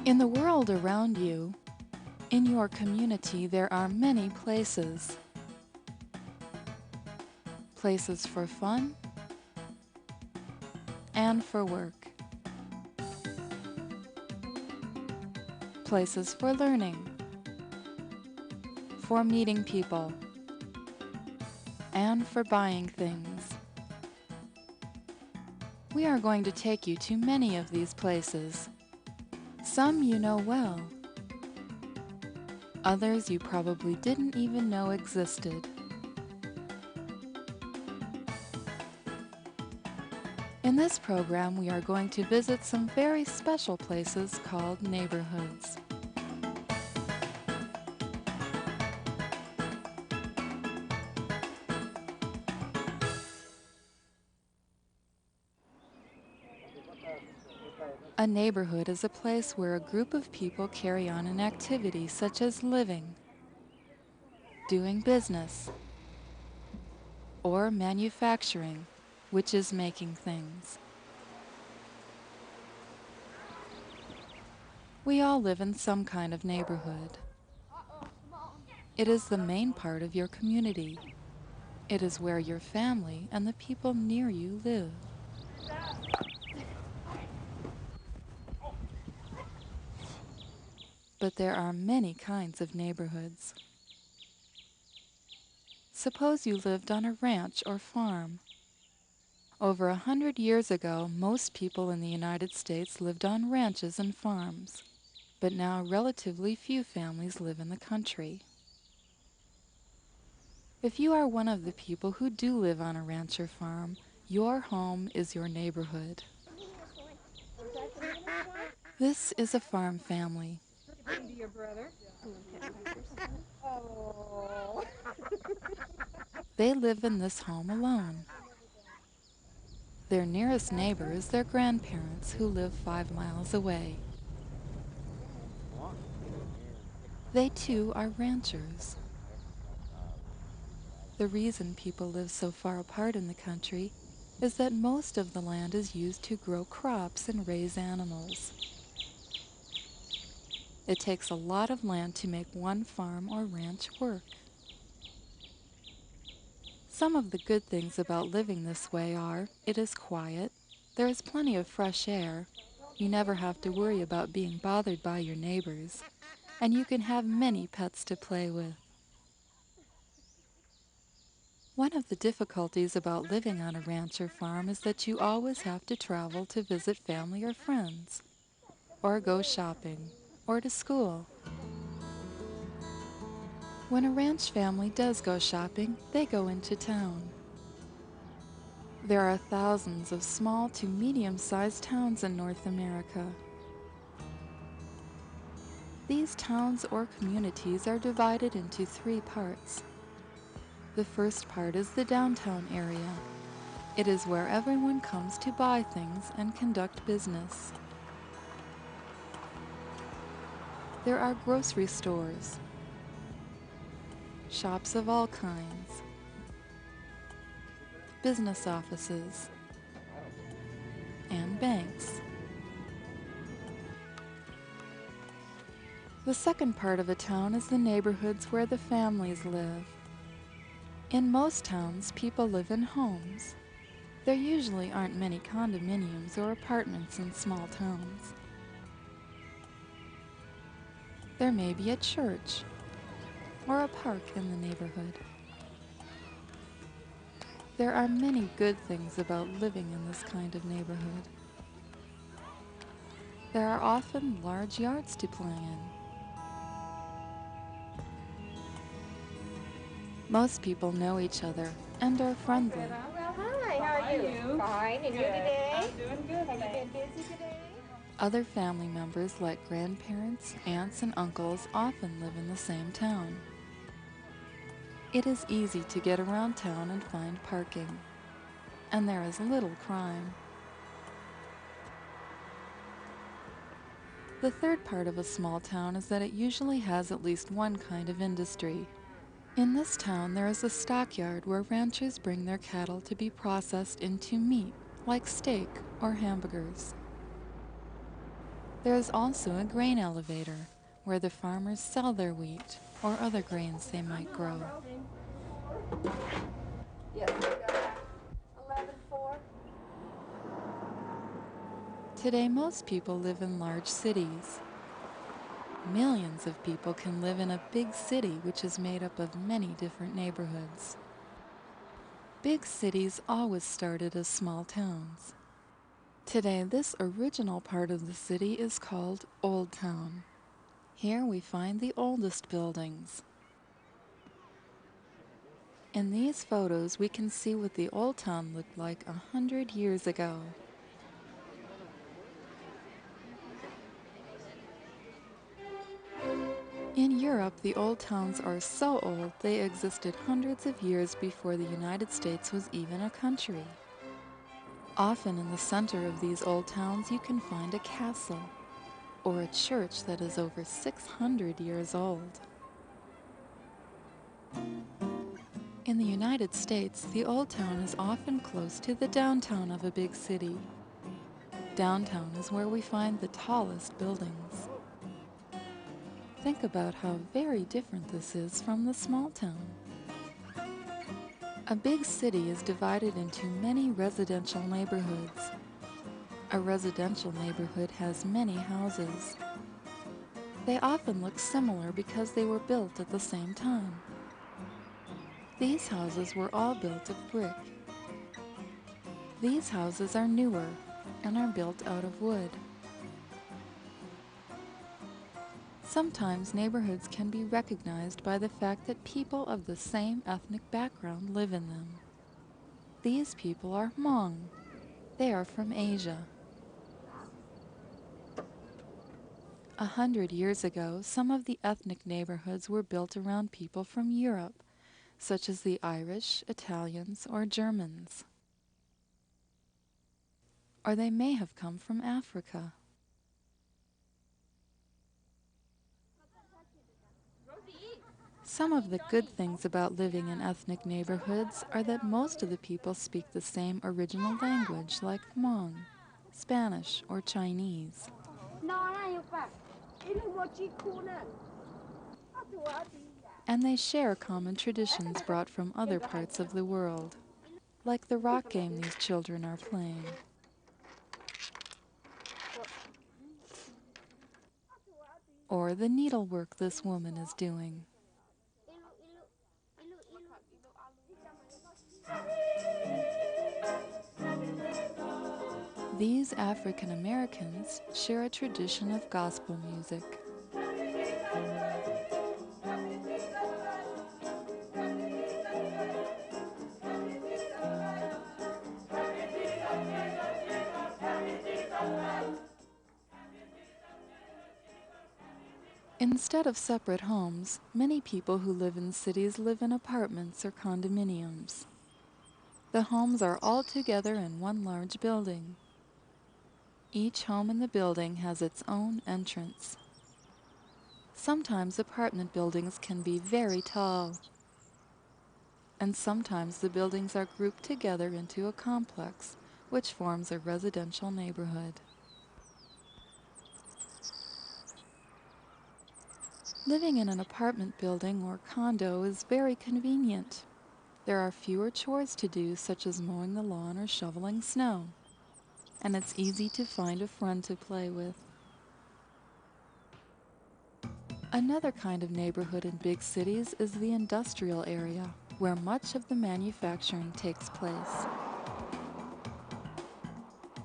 In the world around you, in your community, there are many places. Places for fun and for work. Places for learning, for meeting people, and for buying things. We are going to take you to many of these places. Some you know well. Others you probably didn't even know existed. In this program, we are going to visit some very special places called neighborhoods. A neighborhood is a place where a group of people carry on an activity such as living, doing business, or manufacturing, which is making things. We all live in some kind of neighborhood. It is the main part of your community. It is where your family and the people near you live. But there are many kinds of neighborhoods. Suppose you lived on a ranch or farm. Over 100 years ago, most people in the United States lived on ranches and farms, but now relatively few families live in the country. If you are one of the people who do live on a ranch or farm, your home is your neighborhood. This is a farm family. They live in this home alone. Their nearest neighbor is their grandparents, who live 5 miles away. They too are ranchers. The reason people live so far apart in the country is that most of the land is used to grow crops and raise animals. It takes a lot of land to make one farm or ranch work. Some of the good things about living this way are, it is quiet, there is plenty of fresh air, you never have to worry about being bothered by your neighbors, and you can have many pets to play with. One of the difficulties about living on a ranch or farm is that you always have to travel to visit family or friends, or go shopping, or to school. When a ranch family does go shopping, they go into town. There are thousands of small to medium-sized towns in North America. These towns or communities are divided into 3 parts. The first part is the downtown area. It is where everyone comes to buy things and conduct business. There are grocery stores, shops of all kinds, business offices, and banks. The second part of a town is the neighborhoods where the families live. In most towns, people live in homes. There usually aren't many condominiums or apartments in small towns. There may be a church or a park in the neighborhood. There are many good things about living in this kind of neighborhood. There are often large yards to play in. Most people know each other and are friendly. Hi, how are you? Fine, and you today? I'm doing good Have today. you been busy today? Other family members like grandparents, aunts, and uncles often live in the same town. It is easy to get around town and find parking, and there is little crime. The third part of a small town is that it usually has at least one kind of industry. In this town, there is a stockyard where ranchers bring their cattle to be processed into meat, like steak or hamburgers. There is also a grain elevator, where the farmers sell their wheat or other grains they might grow. Yes, we got 11-4. Today, most people live in large cities. Millions of people can live in a big city which is made up of many different neighborhoods. Big cities always started as small towns. Today, this original part of the city is called Old Town. Here we find the oldest buildings. In these photos, we can see what the Old Town looked like 100 years ago. In Europe, the old towns are so old they existed hundreds of years before the United States was even a country. Often in the center of these old towns you can find a castle or a church that is over 600 years old. In the United States, the old town is often close to the downtown of a big city. Downtown is where we find the tallest buildings. Think about how very different this is from the small town. A big city is divided into many residential neighborhoods. A residential neighborhood has many houses. They often look similar because they were built at the same time. These houses were all built of brick. These houses are newer and are built out of wood. Sometimes neighborhoods can be recognized by the fact that people of the same ethnic background live in them. These people are Hmong. They are from Asia. 100 years ago, some of the ethnic neighborhoods were built around people from Europe, such as the Irish, Italians, or Germans. Or they may have come from Africa. Some of the good things about living in ethnic neighborhoods are that most of the people speak the same original language, like Hmong, Spanish, or Chinese. And they share common traditions brought from other parts of the world, like the rock game these children are playing. Or the needlework this woman is doing. These African Americans share a tradition of gospel music. Instead of separate homes, many people who live in cities live in apartments or condominiums. The homes are all together in one large building. Each home in the building has its own entrance. Sometimes apartment buildings can be very tall, and sometimes the buildings are grouped together into a complex, which forms a residential neighborhood. Living in an apartment building or condo is very convenient. There are fewer chores to do, such as mowing the lawn or shoveling snow, and it's easy to find a friend to play with. Another kind of neighborhood in big cities is the industrial area, where much of the manufacturing takes place.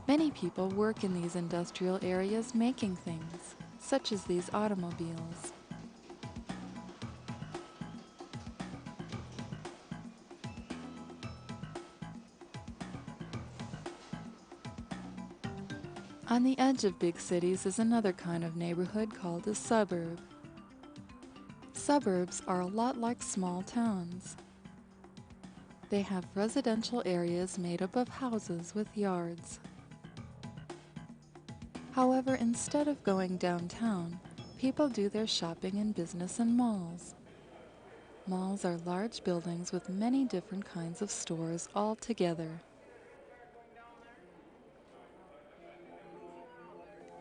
Many people work in these industrial areas making things, such as these automobiles. On the edge of big cities is another kind of neighborhood called a suburb. Suburbs are a lot like small towns. They have residential areas made up of houses with yards. However, instead of going downtown, people do their shopping and business in malls. Malls are large buildings with many different kinds of stores all together.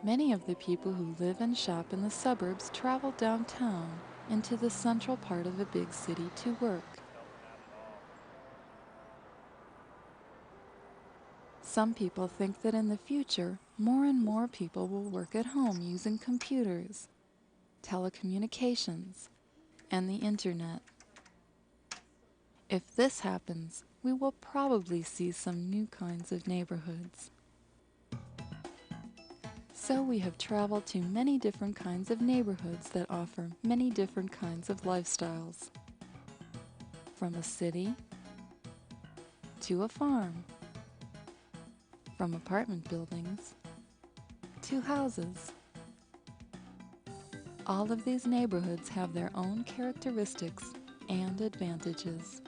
Many of the people who live and shop in the suburbs travel downtown into the central part of a big city to work. Some people think that in the future, more and more people will work at home using computers, telecommunications, and the internet. If this happens, we will probably see some new kinds of neighborhoods. So we have traveled to many different kinds of neighborhoods that offer many different kinds of lifestyles. From a city to a farm, from apartment buildings to houses. All of these neighborhoods have their own characteristics and advantages.